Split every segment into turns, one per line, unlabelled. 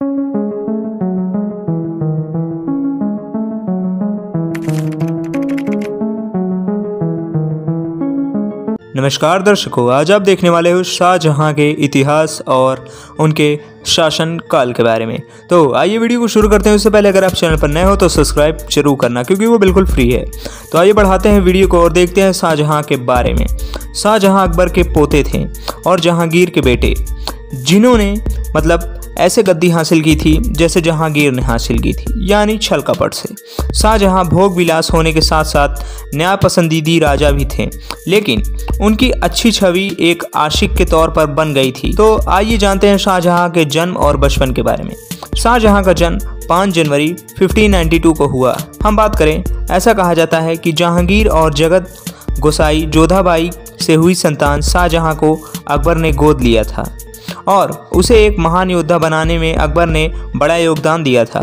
नमस्कार दर्शकों, आज आप देखने वाले हो शाहजहां के इतिहास और उनके शासन काल के बारे में। तो आइए वीडियो को शुरू करते हैं। उससे पहले अगर आप चैनल पर नए हो तो सब्सक्राइब जरूर करना, क्योंकि वो बिल्कुल फ्री है। तो आइए बढ़ाते हैं वीडियो को और देखते हैं शाहजहां के बारे में। शाहजहां अकबर के पोते थे और जहांगीर के बेटे, जिन्होंने ऐसे गद्दी हासिल की थी जैसे जहांगीर ने हासिल की थी, यानी छल कपट से। शाहजहां भोग विलास होने के साथ साथ न्याय पसंदीदी राजा भी थे, लेकिन उनकी अच्छी छवि एक आशिक के तौर पर बन गई थी। तो आइए जानते हैं शाहजहां के जन्म और बचपन के बारे में। शाहजहां का जन्म 5 जनवरी 1592 को हुआ। हम बात करें, ऐसा कहा जाता है कि जहांगीर और जगत गोसाई जोधाबाई से हुई संतान शाहजहां को अकबर ने गोद लिया था और उसे एक महान योद्धा बनाने में अकबर ने बड़ा योगदान दिया था।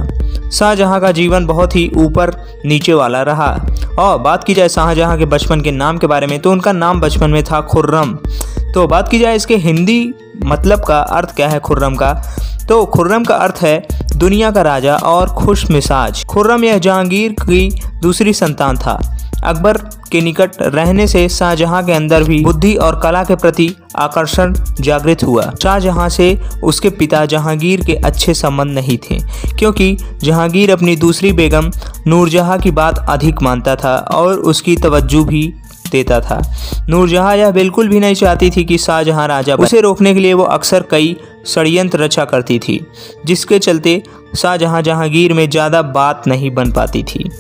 शाहजहां का जीवन बहुत ही ऊपर नीचे वाला रहा। और बात की जाए शाहजहां के बचपन के नाम के बारे में, तो उनका नाम बचपन में था खुर्रम। तो बात की जाए इसके हिंदी मतलब का अर्थ क्या है खुर्रम का, तो खुर्रम का अर्थ है दुनिया का राजा और खुश मिजाज। खुर्रम यह जहांगीर की दूसरी संतान था। अकबर के निकट रहने से शाहजहां के अंदर भी बुद्धि और कला के प्रति आकर्षण जागृत हुआ। शाहजहां से उसके पिता जहांगीर के अच्छे संबंध नहीं थे, क्योंकि जहांगीर अपनी दूसरी बेगम नूरजहां की बात अधिक मानता था और उसकी तवज्जो भी देता था। नूरजहां यह बिल्कुल भी नहीं चाहती थी कि शाहजहां राजा बने। उसे रोकने के लिए वो अक्सर कई षड्यंत्र रचा करती थी, जिसके चलते शाहजहां जहांगीर में ज़्यादा बात नहीं बन पाती थी।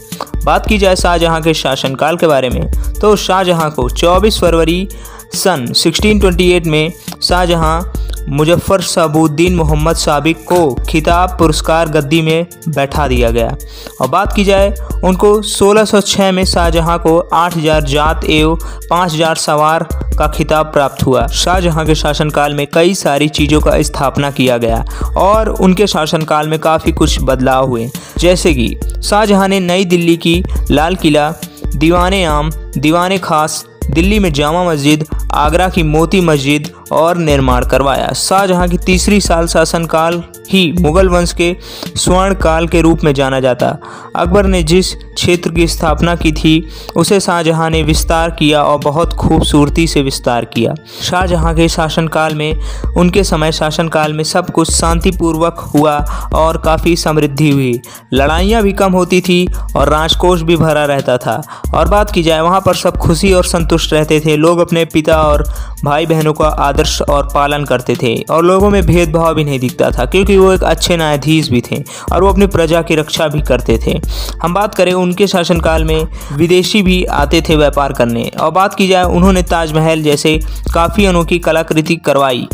बात की जाए शाहजहां के शासनकाल के बारे में, तो शाहजहां को 24 फरवरी सन 1628 में शाहजहां मुजफ्फर शहाबुद्दीन मोहम्मद साबिक को खिताब पुरस्कार गद्दी में बैठा दिया गया। और बात की जाए, उनको 1606 में शाहजहां को 8000 जात एवं 5000 सवार का खिताब प्राप्त हुआ। शाहजहां के शासनकाल में कई सारी चीज़ों का स्थापना किया गया और उनके शासनकाल में काफ़ी कुछ बदलाव हुए, जैसे कि शाहजहां ने नई दिल्ली की लाल किला, दीवाने आम, दीवाने खास, दिल्ली में जामा मस्जिद, आगरा की मोती मस्जिद और निर्माण करवाया। शाहजहां की तीसरी साल शासनकाल ही मुगल वंश के स्वर्ण काल के रूप में जाना जाता। अकबर ने जिस क्षेत्र की स्थापना की थी उसे शाहजहां ने विस्तार किया और बहुत खूबसूरती से विस्तार किया। शाहजहां के शासनकाल में, उनके समय शासनकाल में सब कुछ शांतिपूर्वक हुआ और काफ़ी समृद्धि हुई। लड़ाइयाँ भी कम होती थी और राजकोष भी भरा रहता था। और बात की जाए, वहाँ पर सब खुशी और संतुष्ट रहते थे। लोग अपने पिता और भाई बहनों का आदर्श और पालन करते थे और लोगों में भेदभाव भी नहीं दिखता था, क्योंकि वो एक अच्छे न्यायाधीश भी थे और वो अपनी प्रजा की रक्षा भी करते थे। हम बात करें, उनके शासनकाल में विदेशी भी आते थे व्यापार करने। और बात की जाए, उन्होंने ताजमहल जैसे काफ़ी अनोखी कलाकृति करवाई।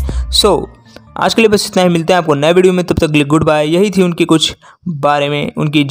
आज के लिए बस इतना ही। मिलते हैं आपको नए वीडियो में, तब तक के लिए गुड बाय। यही थी उनकी कुछ बारे में उनकी